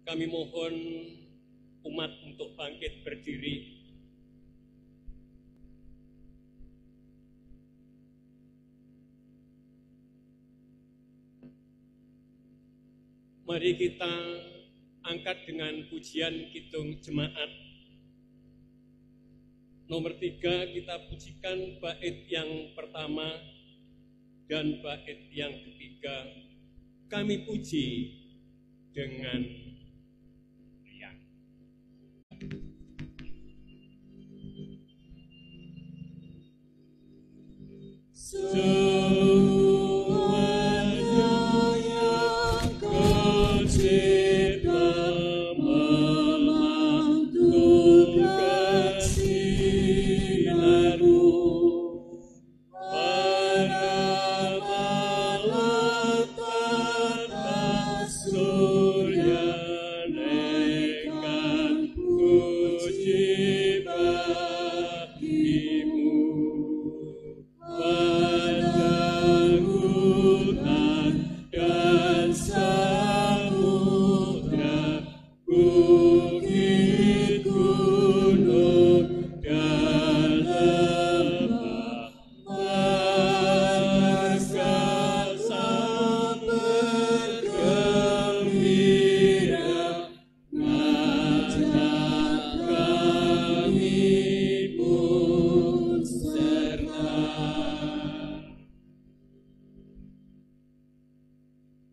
Kami mohon umat untuk bangkit berdiri. Mari kita angkat dengan pujian Kidung Jemaat. Nomor 3 kita pujikan bait yang pertama dan bait yang ketiga. Kami puji dengan riang.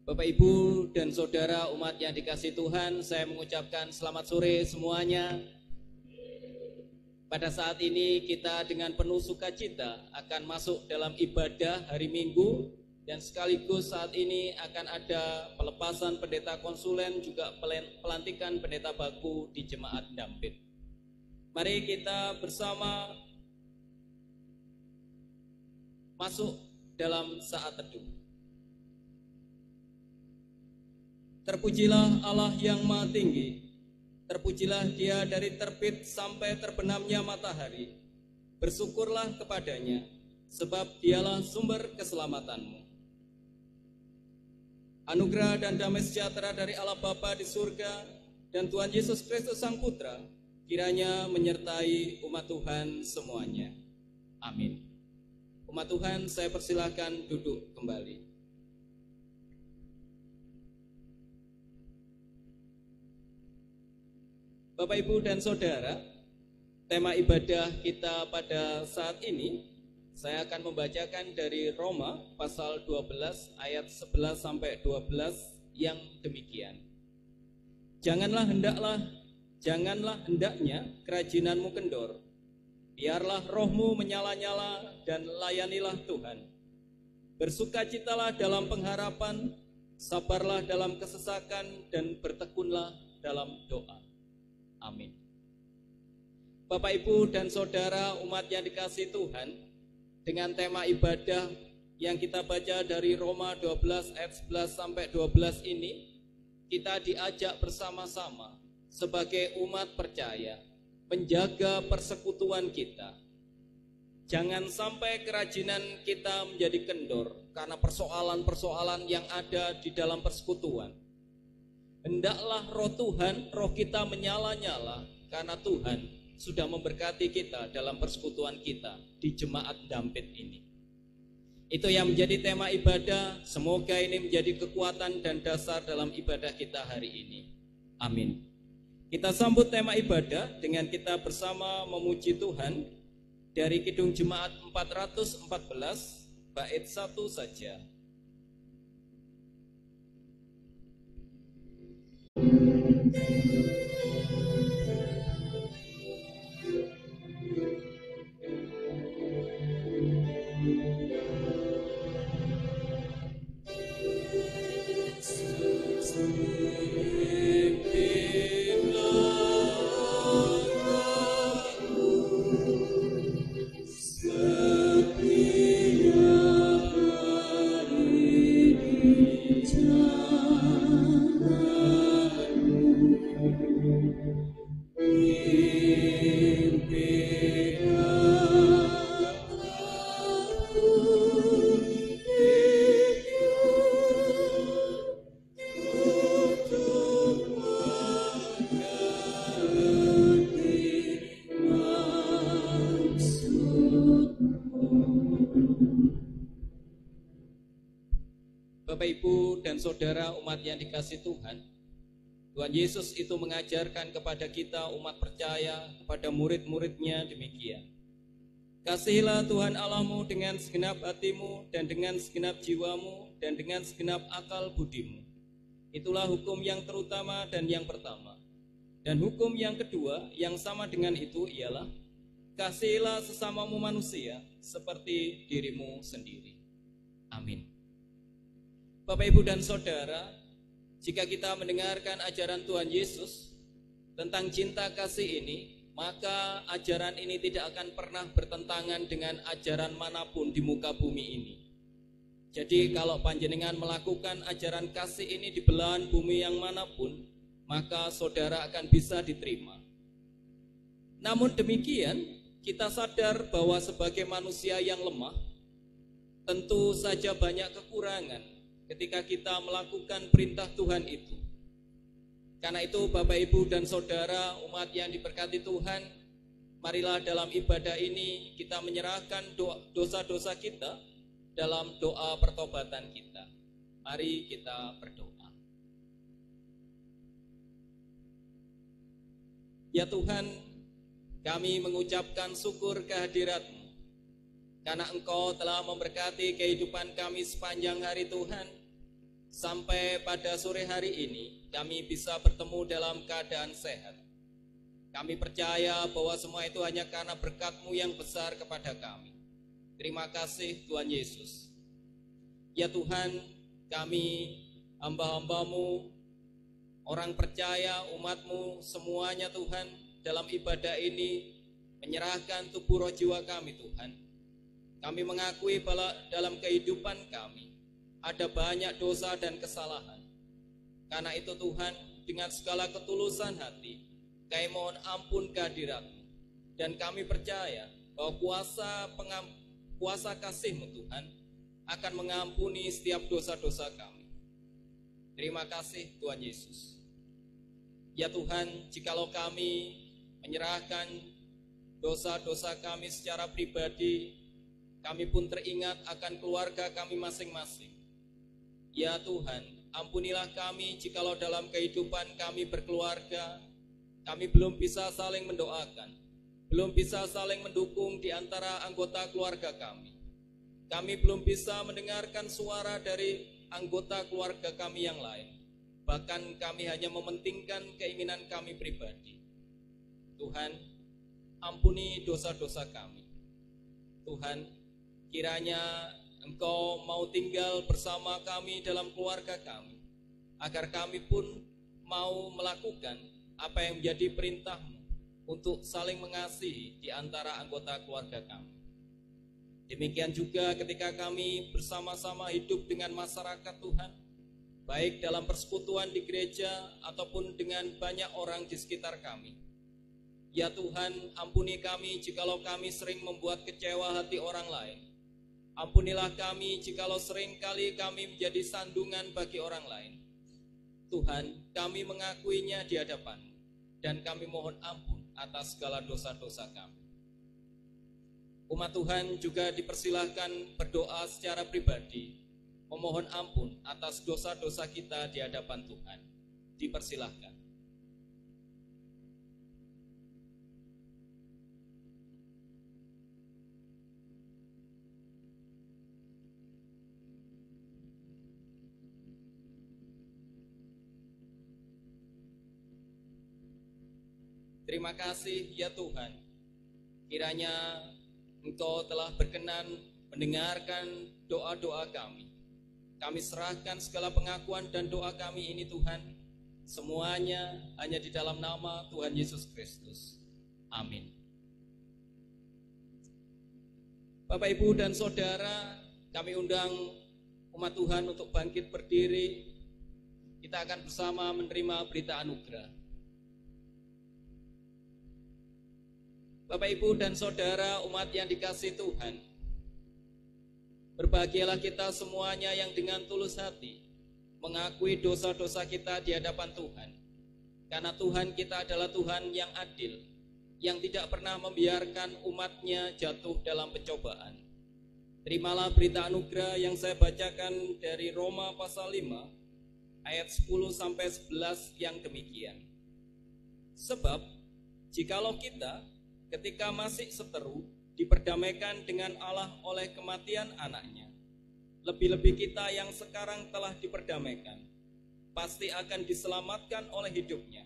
Bapak, Ibu, dan Saudara umat yang dikasihi Tuhan, saya mengucapkan selamat sore semuanya. Pada saat ini kita dengan penuh sukacita akan masuk dalam ibadah hari Minggu, dan sekaligus saat ini akan ada pelepasan pendeta konsulen, juga pelantikan pendeta baku di Jemaat Dampit. Mari kita bersama masuk dalam saat teduh. Terpujilah Allah yang Maha Tinggi, terpujilah Dia dari terbit sampai terbenamnya matahari. Bersyukurlah kepadanya, sebab Dialah sumber keselamatanmu. Anugerah dan damai sejahtera dari Allah Bapa di surga dan Tuhan Yesus Kristus Sang Putra kiranya menyertai umat Tuhan semuanya. Amin. Umat Tuhan, saya persilahkan duduk kembali. Bapak, Ibu, dan Saudara, tema ibadah kita pada saat ini, saya akan membacakan dari Roma pasal 12 ayat 11 sampai 12 yang demikian. Janganlah hendaknya kerajinanmu kendor. Biarlah rohmu menyala-nyala dan layanilah Tuhan. Bersukacitalah dalam pengharapan, sabarlah dalam kesesakan, dan bertekunlah dalam doa. Amin. Bapak, Ibu, dan Saudara umat yang dikasihi Tuhan, dengan tema ibadah yang kita baca dari Roma 12 ayat 11 sampai 12 ini, kita diajak bersama-sama sebagai umat percaya menjaga persekutuan kita. Jangan sampai kerajinan kita menjadi kendor karena persoalan-persoalan yang ada di dalam persekutuan. Hendaklah roh Tuhan, roh kita menyala-nyala karena Tuhan sudah memberkati kita dalam persekutuan kita di Jemaat Dampit ini. Itu yang menjadi tema ibadah. Semoga ini menjadi kekuatan dan dasar dalam ibadah kita hari ini. Amin. Kita sambut tema ibadah dengan kita bersama memuji Tuhan dari Kidung Jemaat 414 bait 1 saja. dan saudara umat yang dikasihi Tuhan, Tuhan Yesus itu mengajarkan kepada kita umat percaya, kepada murid-muridnya demikian. Kasihilah Tuhan Allahmu dengan segenap hatimu dan dengan segenap jiwamu dan dengan segenap akal budimu. Itulah hukum yang terutama dan yang pertama. Dan hukum yang kedua yang sama dengan itu ialah kasihilah sesamamu manusia seperti dirimu sendiri. Amin. Bapak, Ibu, dan Saudara, jika kita mendengarkan ajaran Tuhan Yesus tentang cinta kasih ini, maka ajaran ini tidak akan pernah bertentangan dengan ajaran manapun di muka bumi ini. Jadi kalau panjenengan melakukan ajaran kasih ini di belahan bumi yang manapun, maka saudara akan bisa diterima. Namun demikian, kita sadar bahwa sebagai manusia yang lemah, tentu saja banyak kekurangan ketika kita melakukan perintah Tuhan itu. Karena itu Bapak, Ibu, dan Saudara umat yang diberkati Tuhan, marilah dalam ibadah ini kita menyerahkan dosa-dosa kita dalam doa pertobatan kita. Mari kita berdoa. Ya Tuhan, kami mengucapkan syukur kehadirat-Mu, karena Engkau telah memberkati kehidupan kami sepanjang hari Tuhan. Sampai pada sore hari ini, kami bisa bertemu dalam keadaan sehat. Kami percaya bahwa semua itu hanya karena berkat-Mu yang besar kepada kami. Terima kasih Tuhan Yesus. Ya Tuhan, kami hamba-hamba-Mu, orang percaya, umat-Mu semuanya Tuhan, dalam ibadah ini menyerahkan tubuh roh jiwa kami Tuhan. Kami mengakui bahwa dalam kehidupan kami ada banyak dosa dan kesalahan. Karena itu Tuhan, dengan segala ketulusan hati, kami mohon ampun kehadirat-Mu. Dan kami percaya bahwa kuasa kasih-Mu Tuhan akan mengampuni setiap dosa-dosa kami. Terima kasih Tuhan Yesus. Ya Tuhan, jikalau kami menyerahkan dosa-dosa kami secara pribadi, kami pun teringat akan keluarga kami masing-masing. Ya Tuhan, ampunilah kami jikalau dalam kehidupan kami berkeluarga, kami belum bisa saling mendoakan, belum bisa saling mendukung di antara anggota keluarga kami. Kami belum bisa mendengarkan suara dari anggota keluarga kami yang lain. Bahkan kami hanya mementingkan keinginan kami pribadi. Tuhan, ampuni dosa-dosa kami. Tuhan, kiranya Engkau mau tinggal bersama kami dalam keluarga kami, agar kami pun mau melakukan apa yang menjadi perintah-Mu untuk saling mengasihi di antara anggota keluarga kami. Demikian juga ketika kami bersama-sama hidup dengan masyarakat Tuhan, baik dalam persekutuan di gereja ataupun dengan banyak orang di sekitar kami. Ya Tuhan, ampuni kami jikalau kami sering membuat kecewa hati orang lain. Ampunilah kami jikalau sering kali kami menjadi sandungan bagi orang lain. Tuhan, kami mengakuinya di hadapan-Mu, dan kami mohon ampun atas segala dosa-dosa kami. Umat Tuhan juga dipersilahkan berdoa secara pribadi, memohon ampun atas dosa-dosa kita di hadapan Tuhan. Dipersilahkan. Terima kasih ya Tuhan, kiranya Engkau telah berkenan mendengarkan doa-doa kami. Kami serahkan segala pengakuan dan doa kami ini Tuhan, semuanya hanya di dalam nama Tuhan Yesus Kristus. Amin. Bapak, Ibu, dan Saudara, kami undang umat Tuhan untuk bangkit berdiri. Kita akan bersama menerima berita anugerah. Bapak, Ibu, dan Saudara umat yang dikasihi Tuhan, berbahagialah kita semuanya yang dengan tulus hati mengakui dosa-dosa kita di hadapan Tuhan. Karena Tuhan kita adalah Tuhan yang adil, yang tidak pernah membiarkan umatnya jatuh dalam pencobaan. Terimalah berita anugerah yang saya bacakan dari Roma pasal 5 ayat 10-11 yang demikian. Sebab jikalau kita ketika masih seteru diperdamaikan dengan Allah oleh kematian anaknya, lebih-lebih kita yang sekarang telah diperdamaikan pasti akan diselamatkan oleh hidupnya.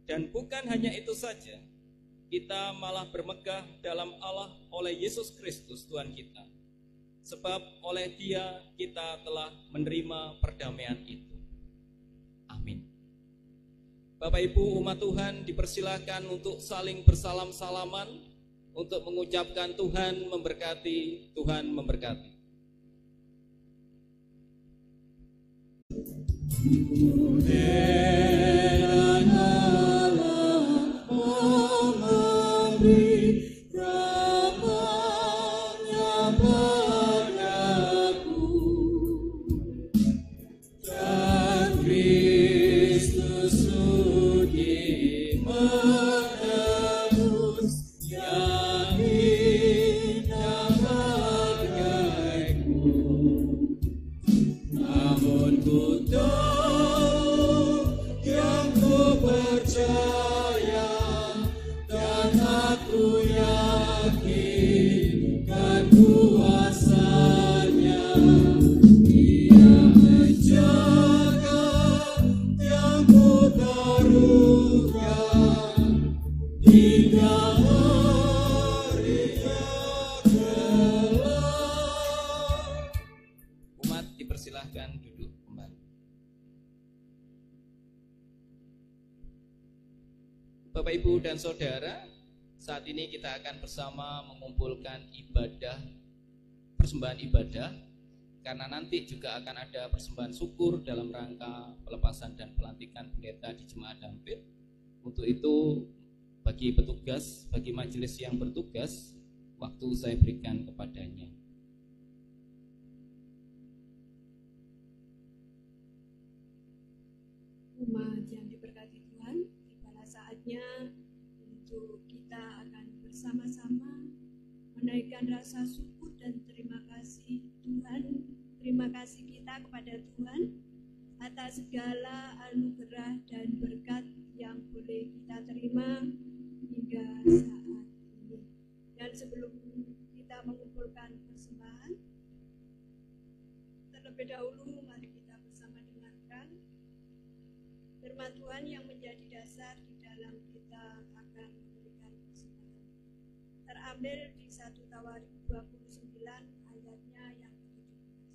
Dan bukan hanya itu saja, kita malah bermegah dalam Allah oleh Yesus Kristus Tuhan kita. Sebab oleh Dia kita telah menerima perdamaian itu. Amin. Bapak Ibu umat Tuhan dipersilakan untuk saling bersalam-salaman, untuk mengucapkan Tuhan memberkati, Tuhan memberkati. Bapak Ibu dan Saudara, saat ini kita akan bersama mengumpulkan ibadah, persembahan ibadah, karena nanti juga akan ada persembahan syukur dalam rangka pelepasan dan pelantikan pendeta di Jemaat Dampit. Untuk itu, bagi petugas, bagi majelis yang bertugas, waktu saya berikan kepadanya. Umat yang diberkati Tuhan, tibalah saatnya untuk kita akan bersama-sama menaikkan rasa syukur dan terima kasih Tuhan. Terima kasih kita kepada Tuhan atas segala anugerah dan berkat yang boleh kita terima hingga saat ini. Dan sebelum kita mengumpulkan persembahan, terlebih dahulu mari kita bersama dengarkan firman Tuhan yang menjadi dasar di dalam kita akan memberikan persembahan. Terambil di 1 Tawarik 29 ayatnya yang ke-17.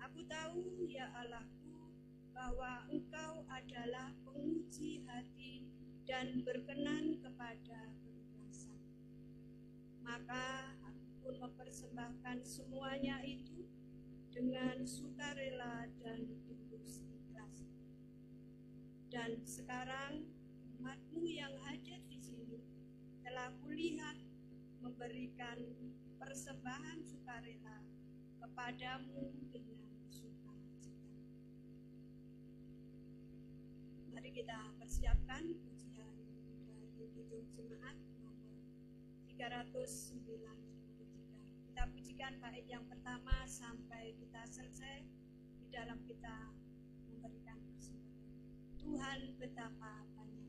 Aku tahu ya Allahku bahwa Engkau adalah penguji hati dan berkenan kepada keikhlasan. Maka aku pun mempersembahkan semuanya itu dengan sukarela dan tulus ikhlas. Dan sekarang umatmu yang hadir di sini telah kulihat memberikan persembahan sukarela kepadamu dengan sukacita. Mari kita persiapkan pujian dari Gedung Jemaat nomor 393. Kita pujikan bait yang pertama sampai kita selesai di dalam kita memberikan persembahan. Tuhan betapa banyaknya.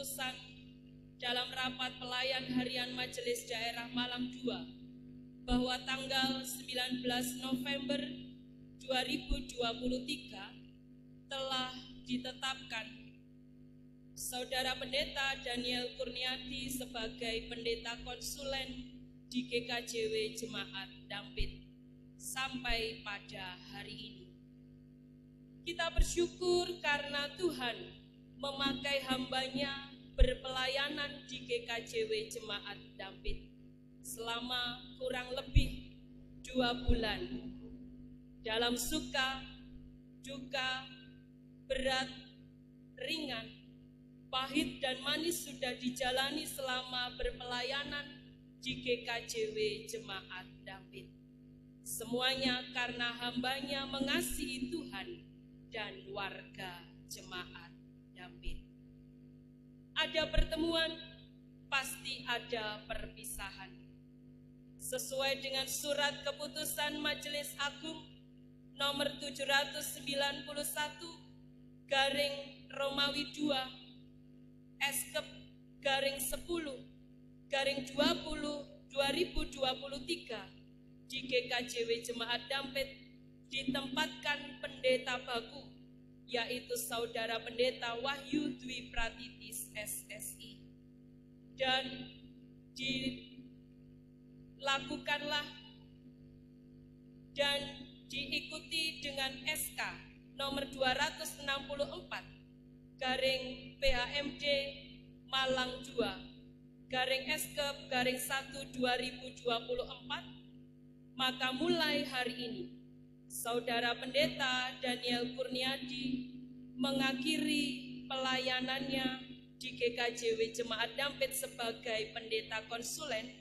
keputusan dalam rapat pelayan harian Majelis Daerah Malang II bahwa tanggal 19 November 2023 telah ditetapkan Saudara Pendeta Daniel Kurniadi sebagai pendeta konsulen di GKJW Jemaat Dampit sampai pada hari ini. Kita bersyukur karena Tuhan memakai hamba-Nya berpelayanan di GKJW Jemaat Dampit selama kurang lebih 2 bulan. Dalam suka, duka, berat, ringan, pahit dan manis sudah dijalani selama berpelayanan di GKJW Jemaat Dampit. Semuanya karena hamba-Nya mengasihi Tuhan dan warga Jemaat Dampit. Ada pertemuan, pasti ada perpisahan. Sesuai dengan surat keputusan Majelis Agung nomor 791 garing Romawi 2 Eskep garing 10 garing 20 2023 di GKJW Jemaat Dampit ditempatkan pendeta baku, yaitu Saudara Pendeta Wahyu Dwi Pratitis SSI, dan dilakukanlah dan diikuti dengan SK nomor 264 garing PHMD Malang 2 garing Eskep garing 1 2024. Maka mulai hari ini Saudara Pendeta Daniel Kurniadi mengakhiri pelayanannya di GKJW Jemaat Dampit sebagai pendeta konsulen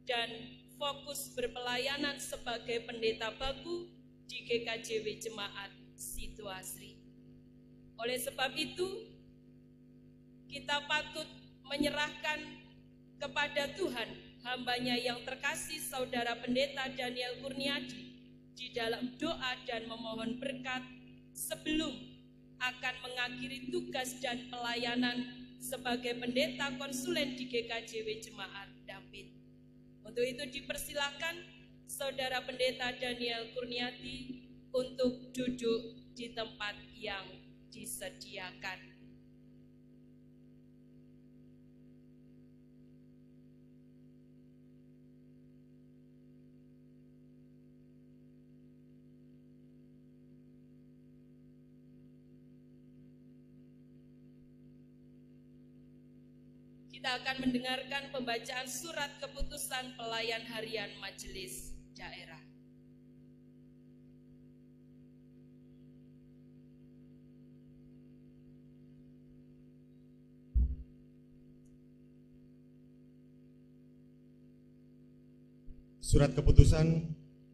dan fokus berpelayanan sebagai pendeta baku di GKJW Jemaat Situasri. Oleh sebab itu, kita patut menyerahkan kepada Tuhan hamba-Nya yang terkasih Saudara Pendeta Daniel Kurniadi di dalam doa dan memohon berkat sebelum akan mengakhiri tugas dan pelayanan sebagai pendeta konsulen di GKJW Jemaat Dampit. Untuk itu dipersilakan Saudara Pendeta Daniel Kurniadi untuk duduk di tempat yang disediakan. Kita akan mendengarkan pembacaan surat keputusan pelayan harian Majelis Daerah. Surat keputusan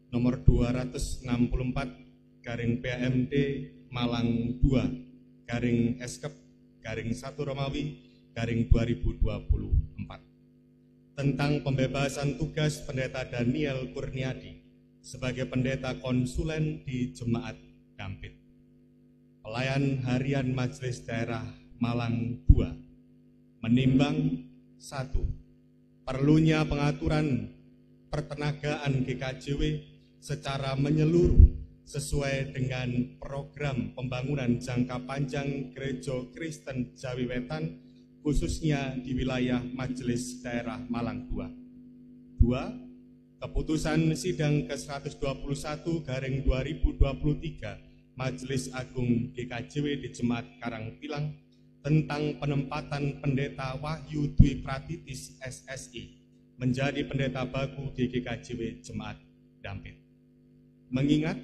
nomor 264 garing PMD Malang 2 garing Eskep garing 1 Romawi garing 2024 tentang pembebasan tugas Pendeta Daniel Kurniadi sebagai pendeta konsulen di Jemaat Dampit. Pelayan harian Majelis Daerah Malang 2 menimbang 1. Perlunya pengaturan pertenagaan GKJW secara menyeluruh sesuai dengan program pembangunan jangka panjang Gereja Kristen Jawi Wetan khususnya di wilayah Majelis Daerah Malang 2. 2. Keputusan Sidang ke-121 garing 2023 Majelis Agung GKJW di Jemaat Karangpilang tentang penempatan Pendeta Wahyu Dwi Pratitis SSI menjadi pendeta baku di GKJW Jemaat Dampit. Mengingat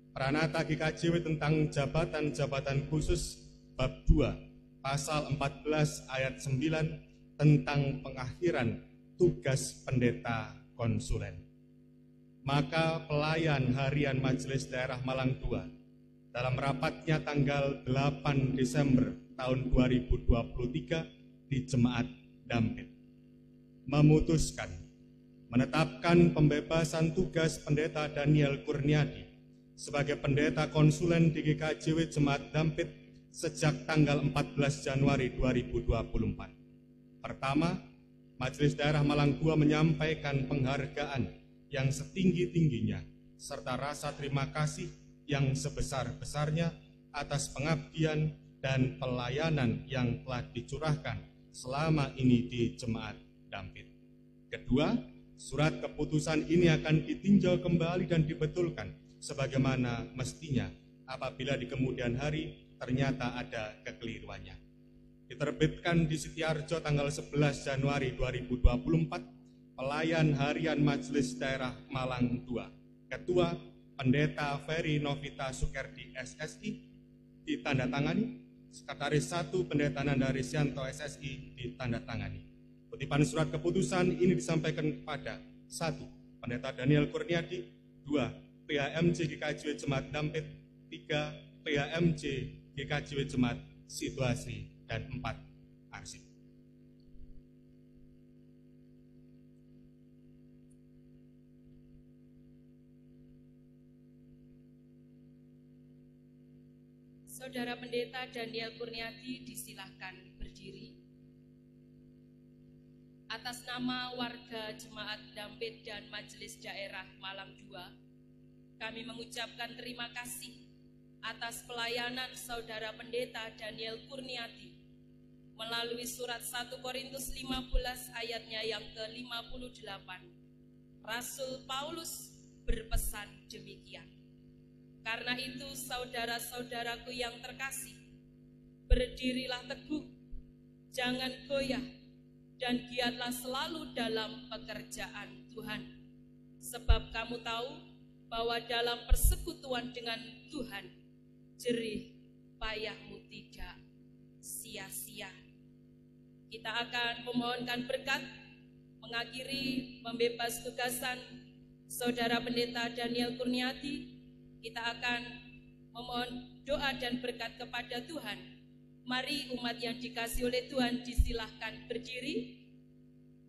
Pranata GKJW tentang jabatan-jabatan khusus bab 2 Pasal 14 ayat 9 tentang pengakhiran tugas pendeta konsulen. Maka pelayan harian Majelis Daerah Malang 2 dalam rapatnya tanggal 8 Desember tahun 2023 di Jemaat Dampit memutuskan menetapkan pembebasan tugas Pendeta Daniel Kurniadi sebagai pendeta konsulen di GKJW Jemaat Dampit sejak tanggal 14 Januari 2024. Pertama, Majelis Daerah Malang II menyampaikan penghargaan yang setinggi-tingginya serta rasa terima kasih yang sebesar-besarnya atas pengabdian dan pelayanan yang telah dicurahkan selama ini di Jemaat Dampit. Kedua, surat keputusan ini akan ditinjau kembali dan dibetulkan sebagaimana mestinya apabila di kemudian hari ternyata ada kekeliruannya. Diterbitkan di Setiarjo tanggal 11 Januari 2024, Pelayan Harian Majelis Daerah Malang II, Ketua Pendeta Ferry Novita Sukerdi SSI ditandatangani, Sekretaris 1 Pendeta Nanda Risyanto SSI ditandatangani. Kutipan surat keputusan ini disampaikan kepada 1. Pendeta Daniel Kurniadi, 2. PHMJ GKJW Jemaat Dampit, 3. PHMJ GKJW Jemaat Situasi, dan 4. Arsip. Saudara Pendeta Daniel Kurniadi disilahkan berdiri. Atas nama warga Jemaat Dampit dan Majelis Daerah Malang II, kami mengucapkan terima kasih atas pelayanan Saudara Pendeta Daniel Kurniadi melalui surat 1 Korintus 15 ayatnya yang ke-58. Rasul Paulus berpesan demikian. Karena itu saudara-saudaraku yang terkasih, berdirilah teguh, jangan goyah, dan giatlah selalu dalam pekerjaan Tuhan. Sebab kamu tahu bahwa dalam persekutuan dengan Tuhan, jerih payahmu tidak sia-sia. Kita akan memohonkan berkat mengakhiri membebas tugasan Saudara Pendeta Daniel Kurniadi. Kita akan memohon doa dan berkat kepada Tuhan. Mari umat yang dikasihi oleh Tuhan disilahkan berdiri.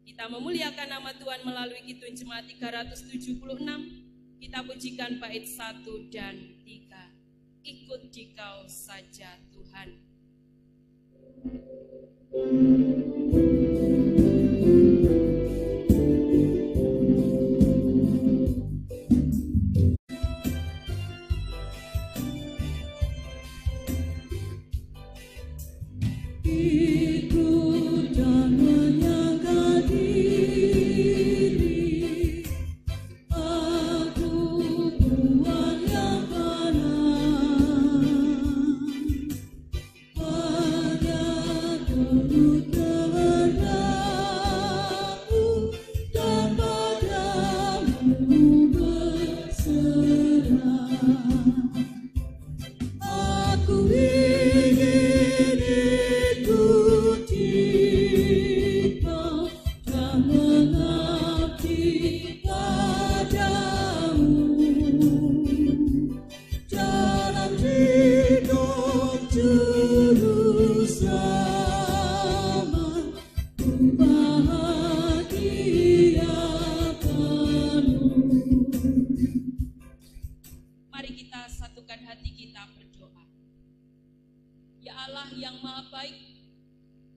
Kita memuliakan nama Tuhan melalui Kidung Jemaat 376. Kita pujikan bait 1 dan 3. Ikut dikau saja Tuhan. Ikut dan menyangka diri, aku buang yang kanan, pada turut kehendakmu dan padamu berserah. Aku ingin ikut Engkau dan mengabdi padamu. Jalan hidup juru selamat, ku bahagiakanmu. Mari kita satukan hati kita berdoa. Ya Allah yang Maha Baik,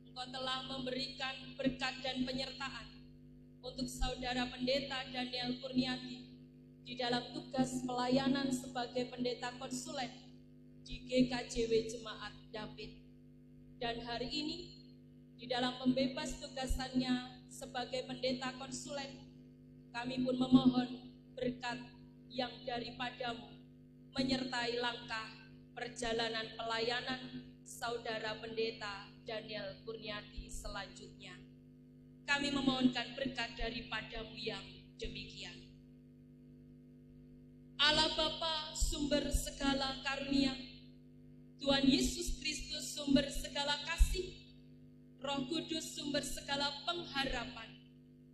Engkau telah memberikan berkat dan penyertaan untuk Saudara Pendeta Daniel Kurniadi di dalam tugas pelayanan sebagai pendeta konsulen di GKJW Jemaat Dampit. Dan hari ini di dalam membebas tugasannya sebagai pendeta konsulen, kami pun memohon berkat yang daripadamu menyertai langkah perjalanan pelayanan Saudara Pendeta Daniel Kurniadi selanjutnya. Kami memohonkan berkat daripadamu yang demikian. Allah Bapa sumber segala karunia, Tuhan Yesus Kristus sumber segala kasih, Roh Kudus sumber segala pengharapan,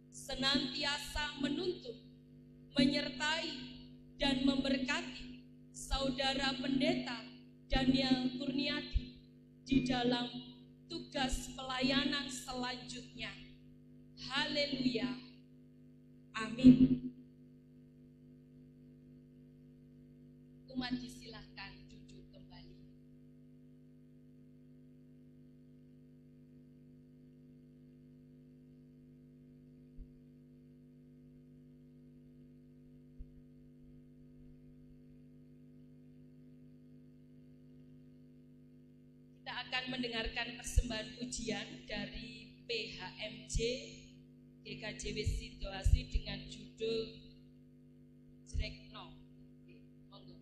senantiasa menuntun, menyertai, dan memberkati Saudara Pendeta Daniel Kurniadi di dalam tugas pelayanan selanjutnya. Haleluya. Amin. Umat disilahkan duduk kembali. akan mendengarkan persembahan pujian dari PHMJ GKJW Situasi dengan judul Jrekno. Monggo.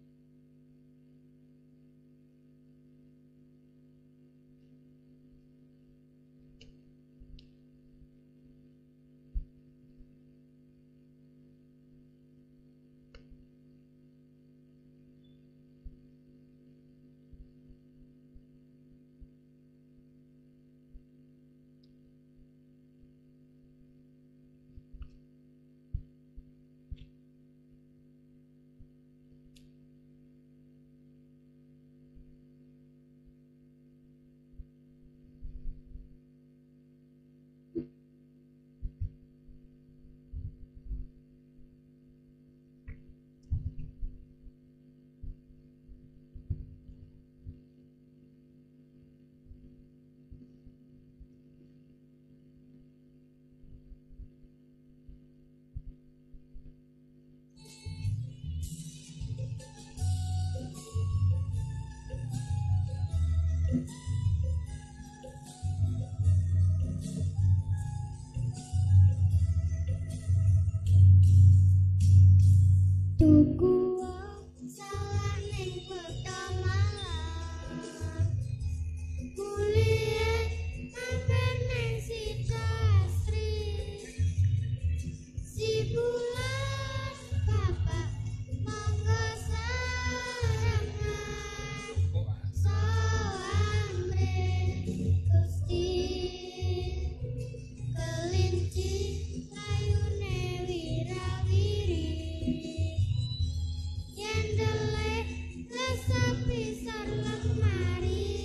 Tuku salah ning kota Malang, kuliah mampir ning Sitastri, si bulan bapak monggo sarangan, soamre Gusti, kelinci layune wirawiri. Yendelek lesapi sar lemari,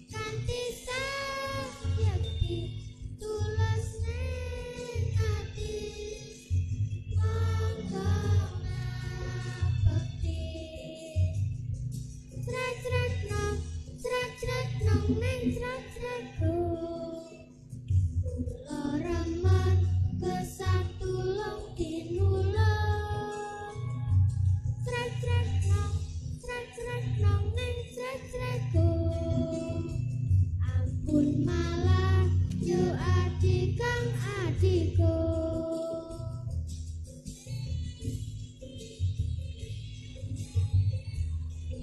kanthi sayekti tulus ning ati, monggo ngabekti. Crek-crek nong ning crek-crekku, kula remen kesatulung tinulung. Trek-trek nong ning trek-trekku, ampun malah yo adik kang adikku.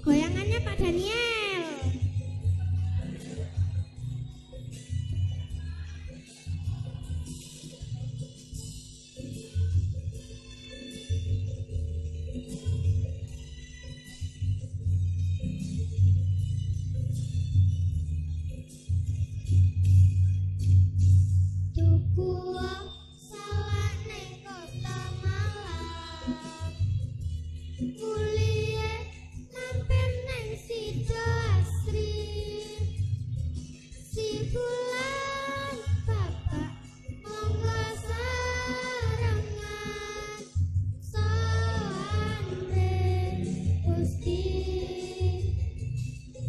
Goyangannya Pak Daniel. Tuku salah ning kota Malang, kuliah mampir ning Sitastri, si bulan bapak monggo sarangan, soamre Gusti,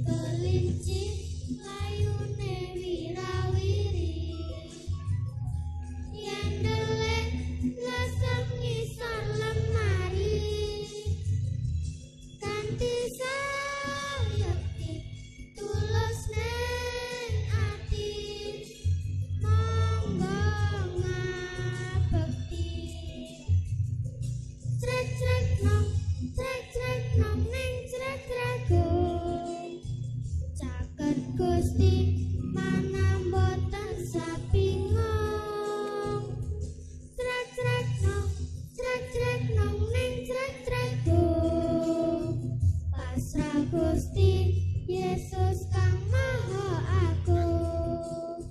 kelinci layune wirawiri. Yendelek lesep ngisor lemari, kanthi sayekti tulus ning ati, monggo ngabekti. Trek-trek nong ning trek-trekku, caket Gusti mana mboten sapingung. Trek-trek nong ning trek-trekku, pasrah Gusti Yesus kang Maha Agung.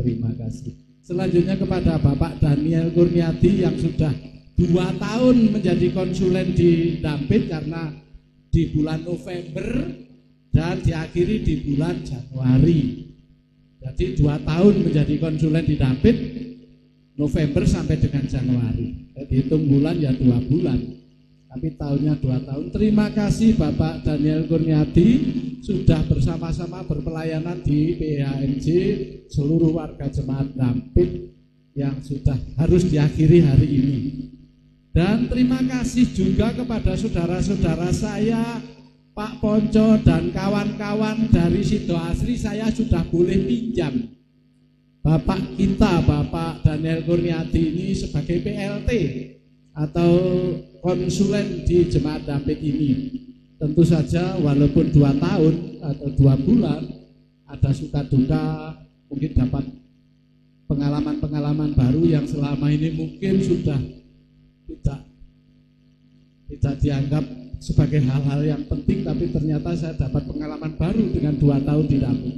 Terima kasih. Selanjutnya kepada Bapak Daniel Kurniadi yang sudah 2 tahun menjadi konsulen di Dampit, karena di bulan November dan diakhiri di bulan Januari. Jadi 2 tahun menjadi konsulen di Dampit, November sampai dengan Januari. Hitung bulan ya 2 bulan, tapi tahunnya 2 tahun. Terima kasih Bapak Daniel Kurniadi sudah bersama-sama berpelayanan di PHMJ seluruh warga jemaat Dampit yang sudah harus diakhiri hari ini. Dan terima kasih juga kepada saudara-saudara saya, Pak Ponco dan kawan-kawan dari Sido Asri. Saya sudah boleh pinjam Bapak kita, Bapak Daniel Kurniadi ini sebagai PLT atau konsulen di jemaat Dampit ini. Tentu saja walaupun 2 tahun atau 2 bulan ada suka duka, mungkin dapat pengalaman-pengalaman baru yang selama ini mungkin sudah tidak dianggap sebagai hal-hal yang penting, tapi ternyata saya dapat pengalaman baru dengan 2 tahun di Dampit.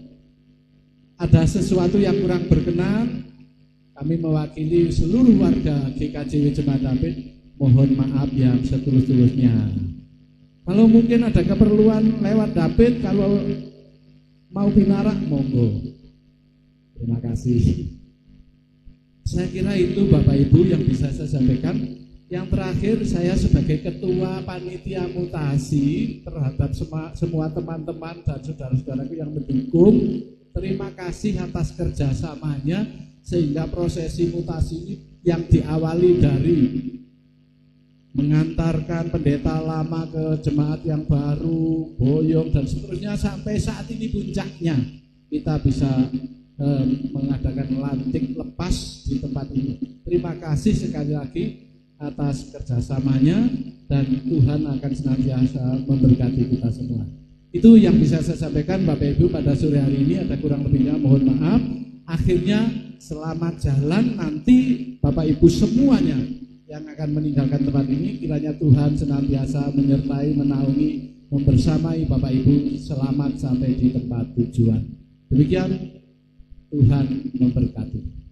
Ada sesuatu yang kurang berkenan, kami mewakili seluruh warga GKJW Jemaat Dampit, mohon maaf yang setulus-tulusnya. Kalau mungkin ada keperluan lewat Dampit, kalau mau pinarak, monggo. Terima kasih. Saya kira itu Bapak Ibu yang bisa saya sampaikan. Yang terakhir, saya sebagai ketua panitia mutasi terhadap semua teman-teman dan saudara-saudaraku yang mendukung, terima kasih atas kerjasamanya sehingga prosesi mutasi ini yang diawali dari mengantarkan pendeta lama ke jemaat yang baru, boyong dan seterusnya sampai saat ini puncaknya kita bisa mengadakan lantik lepas di tempat ini. Terima kasih sekali lagi atas kerjasamanya dan Tuhan akan senantiasa memberkati kita semua. Itu yang bisa saya sampaikan Bapak Ibu pada sore hari ini. Ada kurang lebihnya mohon maaf. Akhirnya selamat jalan nanti Bapak Ibu semuanya yang akan meninggalkan tempat ini. Kiranya Tuhan senantiasa menyertai, menaungi, membersamai Bapak Ibu selamat sampai di tempat tujuan. Demikian, Tuhan memberkati.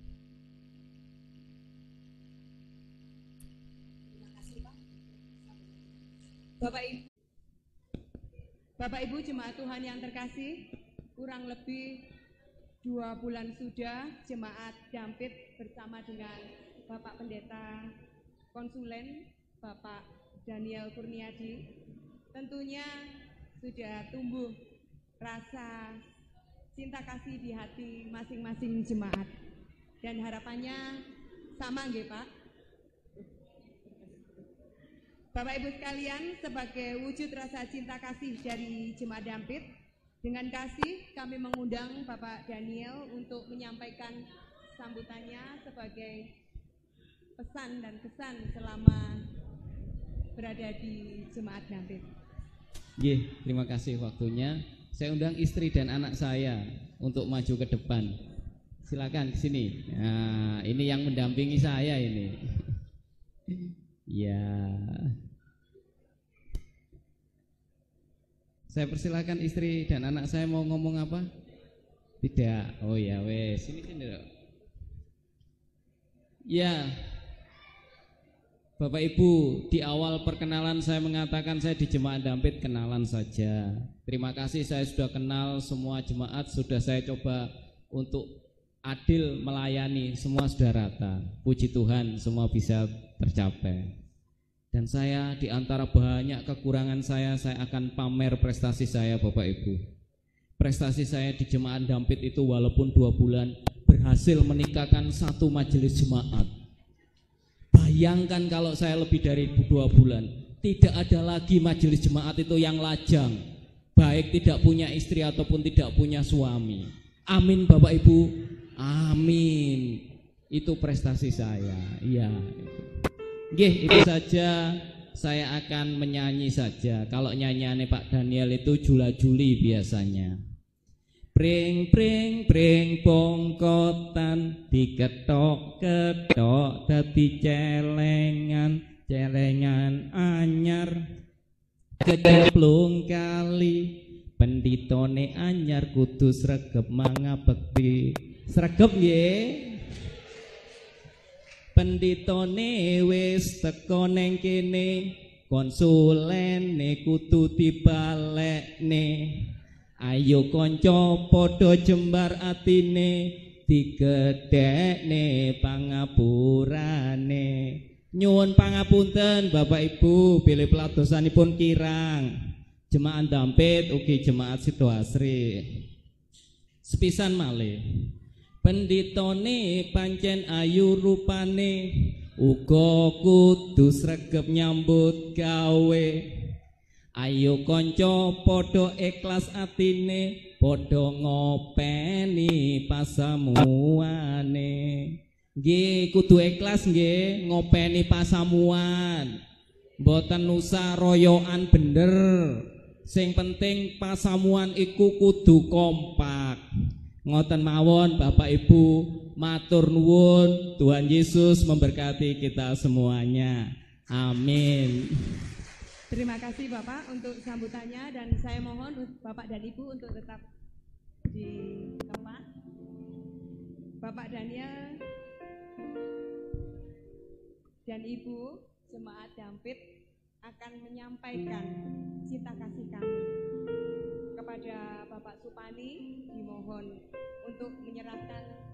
Bapak Ibu jemaat Tuhan yang terkasih, kurang lebih 2 bulan sudah jemaat Dampit bersama dengan Bapak Pendeta Konsulen Bapak Daniel Kurniadi tentunya sudah tumbuh rasa cinta kasih di hati masing-masing jemaat, dan harapannya sama nggih Pak? Bapak Ibu sekalian, sebagai wujud rasa cinta kasih dari Jemaat Dampit, dengan kasih kami mengundang Bapak Daniel untuk menyampaikan sambutannya sebagai pesan dan kesan selama berada di Jemaat Dampit. Terima kasih waktunya. Saya undang istri dan anak saya untuk maju ke depan. Silakan ke sini. Nah, ini yang mendampingi saya ini. Ya. Saya persilakan istri dan anak saya mau ngomong apa? Tidak. Oh ya wes, sini dong. Ya. Bapak Ibu, di awal perkenalan saya mengatakan saya di Jemaat Dampit kenalan saja. Terima kasih, saya sudah kenal semua jemaat, sudah saya coba untuk adil melayani, semua sudah rata. Puji Tuhan, semua bisa tercapai. Dan saya di antara banyak kekurangan saya akan pamer prestasi saya Bapak Ibu. Prestasi saya di Jemaat Dampit itu walaupun 2 bulan berhasil menikahkan 1 majelis jemaat. Bayangkan kalau saya lebih dari 2 bulan, tidak ada lagi majelis jemaat itu yang lajang, baik tidak punya istri ataupun tidak punya suami. Amin Bapak Ibu, amin. Itu prestasi saya. Iya. Itu saja, saya akan menyanyi saja. Kalau nyanyiannya Pak Daniel itu jula-juli biasanya. Pring pring pring pongkotan diketok-ketok dadi celengan anyar kecemplung kali penditone anyar kudu sregep mangabekti. Sregep nggih. Penditone wis teko neng kene, konsulene kudu dibalekne. Ayo kanca padha jembar atine, digedhekne pangapurane. Nyuwun pangapunten Bapak Ibu bilih peladosanipun kirang. Jemaat Dampit ugi jemaat Sidoasri. Sepisan malih penditone pancen ayu rupane, uga kudu sregep nyambut gawe. Ayo kanca padha ikhlas atine, padha ngopeni pasamuane. Nggih kudu ikhlas nggih ngopeni pasamuan. Mboten usah royokan bener. Sing penting pasamuan iku kudu kompak. Ngoten mawon Bapak Ibu, matur nuwun. Tuhan Yesus memberkati kita semuanya. Amin. Terima kasih Bapak untuk sambutannya, dan saya mohon Bapak dan Ibu untuk tetap di tempat. Bapak Daniel dan Ibu Jemaat Dampit akan menyampaikan cinta kasih kami kepada Bapak Supani. Dimohon untuk menyerahkan